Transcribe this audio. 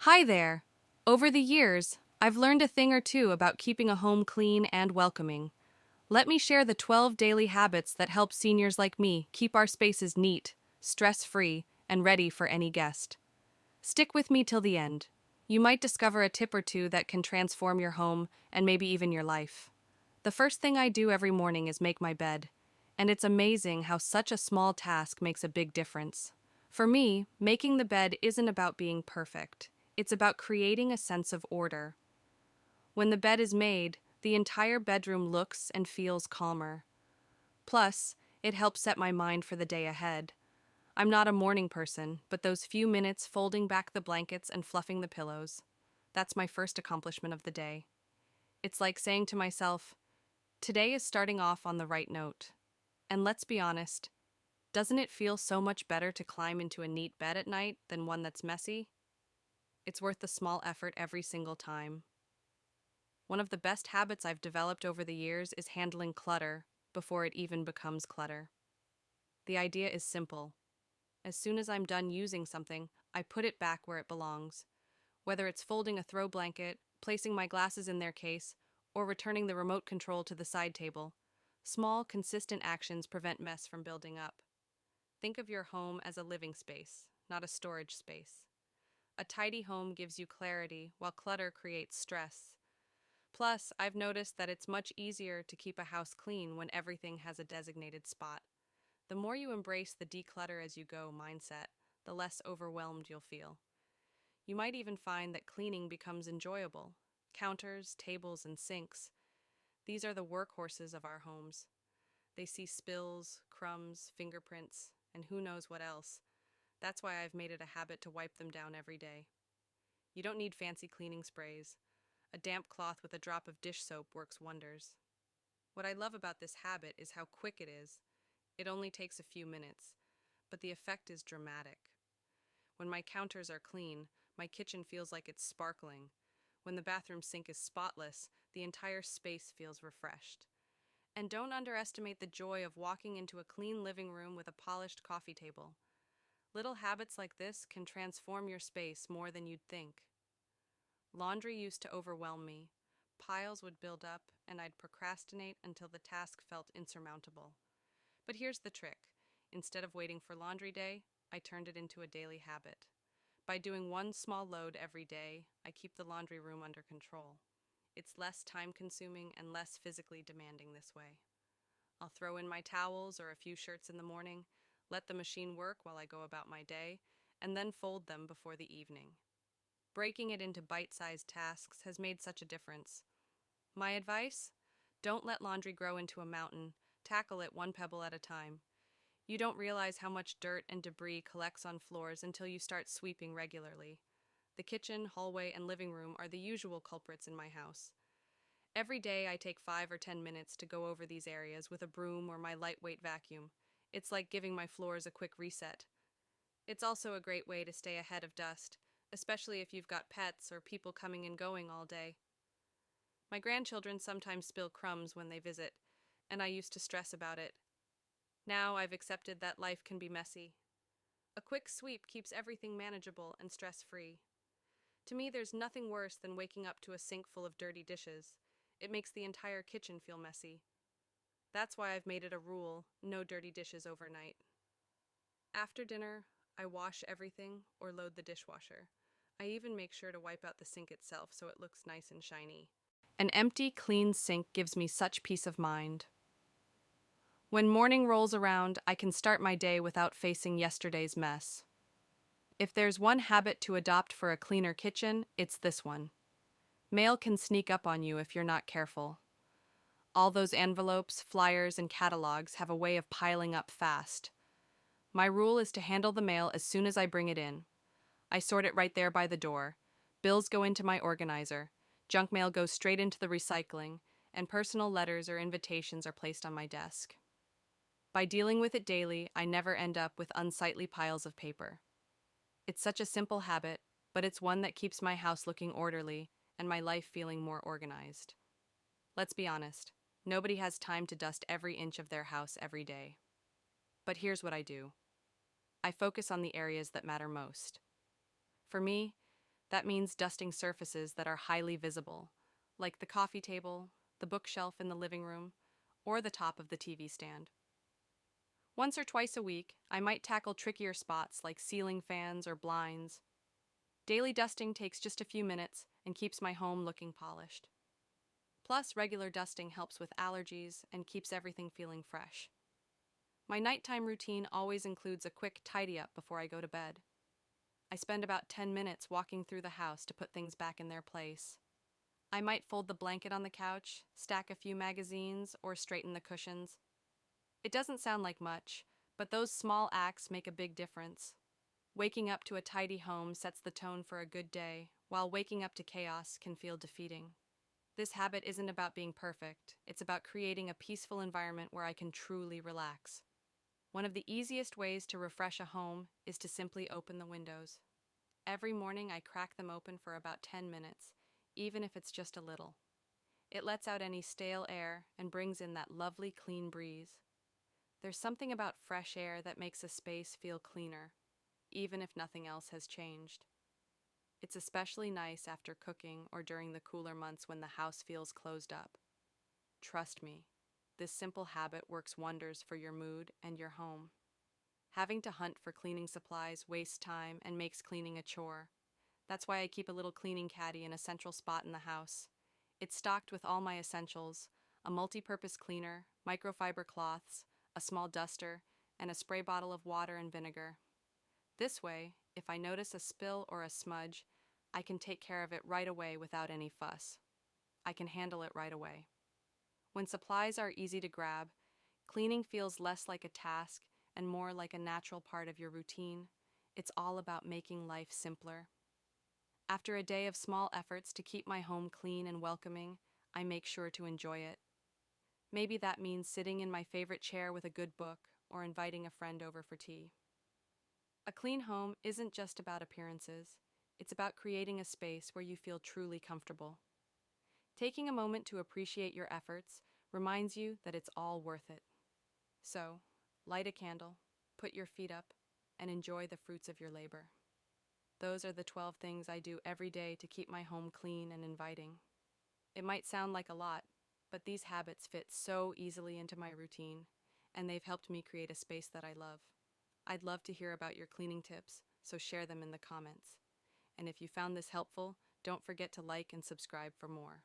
Hi there. Over the years, I've learned a thing or two about keeping a home clean and welcoming. Let me share the 12 daily habits that help seniors like me keep our spaces neat, stress free, and ready for any guest. Stick with me till the end. You might discover a tip or two that can transform your home and maybe even your life. The first thing I do every morning is make my bed, and it's amazing how such a small task makes a big difference. For me, making the bed isn't about being perfect. It's about creating a sense of order. When the bed is made, the entire bedroom looks and feels calmer. Plus, it helps set my mind for the day ahead. I'm not a morning person, but those few minutes folding back the blankets and fluffing the pillows, that's my first accomplishment of the day. It's like saying to myself, today is starting off on the right note. And let's be honest, doesn't it feel so much better to climb into a neat bed at night than one that's messy? It's worth the small effort every single time. One of the best habits I've developed over the years is handling clutter before it even becomes clutter. The idea is simple. As soon as I'm done using something, I put it back where it belongs. Whether it's folding a throw blanket, placing my glasses in their case, or returning the remote control to the side table, small, consistent actions prevent mess from building up. Think of your home as a living space, not a storage space. A tidy home gives you clarity, while clutter creates stress. Plus, I've noticed that it's much easier to keep a house clean when everything has a designated spot. The more you embrace the declutter as you go mindset, the less overwhelmed you'll feel. You might even find that cleaning becomes enjoyable. Counters, tables, and sinks. These are the workhorses of our homes. They see spills, crumbs, fingerprints, and who knows what else. That's why I've made it a habit to wipe them down every day. You don't need fancy cleaning sprays. A damp cloth with a drop of dish soap works wonders. What I love about this habit is how quick it is. It only takes a few minutes, but the effect is dramatic. When my counters are clean, my kitchen feels like it's sparkling. When the bathroom sink is spotless, the entire space feels refreshed. And don't underestimate the joy of walking into a clean living room with a polished coffee table. Little habits like this can transform your space more than you'd think. Laundry used to overwhelm me. Piles would build up, and I'd procrastinate until the task felt insurmountable. But here's the trick. Instead of waiting for laundry day, I turned it into a daily habit. By doing one small load every day, I keep the laundry room under control. It's less time consuming and less physically demanding this way. I'll throw in my towels or a few shirts in the morning, let the machine work while I go about my day, and then fold them before the evening. Breaking it into bite-sized tasks has made such a difference. My advice? Don't let laundry grow into a mountain. Tackle it one pebble at a time. You don't realize how much dirt and debris collects on floors until you start sweeping regularly. The kitchen, hallway, and living room are the usual culprits in my house. Every day I take 5 or 10 minutes to go over these areas with a broom or my lightweight vacuum. It's like giving my floors a quick reset. It's also a great way to stay ahead of dust, especially if you've got pets or people coming and going all day. My grandchildren sometimes spill crumbs when they visit, and I used to stress about it. Now I've accepted that life can be messy. A quick sweep keeps everything manageable and stress-free. To me, there's nothing worse than waking up to a sink full of dirty dishes. It makes the entire kitchen feel messy. That's why I've made it a rule, no dirty dishes overnight. After dinner, I wash everything or load the dishwasher. I even make sure to wipe out the sink itself so it looks nice and shiny. An empty, clean sink gives me such peace of mind. When morning rolls around, I can start my day without facing yesterday's mess. If there's one habit to adopt for a cleaner kitchen, it's this one. Mail can sneak up on you if you're not careful. All those envelopes, flyers, and catalogs have a way of piling up fast. My rule is to handle the mail as soon as I bring it in. I sort it right there by the door. Bills go into my organizer. Junk mail goes straight into the recycling, and personal letters or invitations are placed on my desk. By dealing with it daily, I never end up with unsightly piles of paper. It's such a simple habit, but it's one that keeps my house looking orderly and my life feeling more organized. Let's be honest, nobody has time to dust every inch of their house every day. But here's what I do. I focus on the areas that matter most. For me, That means dusting surfaces that are highly visible, like the coffee table, the bookshelf in the living room, or the top of the TV stand. Once or twice a week, I might tackle trickier spots like ceiling fans or blinds. Daily dusting takes just a few minutes and keeps my home looking polished. Plus, regular dusting helps with allergies and keeps everything feeling fresh. My nighttime routine always includes a quick tidy up before I go to bed. I spend about 10 minutes walking through the house to put things back in their place. I might fold the blanket on the couch, stack a few magazines, or straighten the cushions. It doesn't sound like much, but those small acts make a big difference. Waking up to a tidy home sets the tone for a good day, while waking up to chaos can feel defeating. This habit isn't about being perfect, it's about creating a peaceful environment where I can truly relax. One of the easiest ways to refresh a home is to simply open the windows. Every morning I crack them open for about 10 minutes, even if it's just a little. It lets out any stale air and brings in that lovely clean breeze. There's something about fresh air that makes a space feel cleaner, even if nothing else has changed. It's especially nice after cooking or during the cooler months when the house feels closed up. Trust me, this simple habit works wonders for your mood and your home. Having to hunt for cleaning supplies wastes time and makes cleaning a chore. That's why I keep a little cleaning caddy in a central spot in the house. It's stocked with all my essentials: a multi-purpose cleaner, microfiber cloths, a small duster, and a spray bottle of water and vinegar. This way, if I notice a spill or a smudge, I can take care of it right away without any fuss. I can handle it right away. When supplies are easy to grab, cleaning feels less like a task and more like a natural part of your routine. It's all about making life simpler. After a day of small efforts to keep my home clean and welcoming, I make sure to enjoy it. Maybe that means sitting in my favorite chair with a good book or inviting a friend over for tea. A clean home isn't just about appearances. It's about creating a space where you feel truly comfortable. Taking a moment to appreciate your efforts reminds you that it's all worth it. So, light a candle, put your feet up, and enjoy the fruits of your labor. Those are the 12 things I do every day to keep my home clean and inviting. It might sound like a lot, but these habits fit so easily into my routine, and they've helped me create a space that I love. I'd love to hear about your cleaning tips, so share them in the comments. And if you found this helpful, don't forget to like and subscribe for more.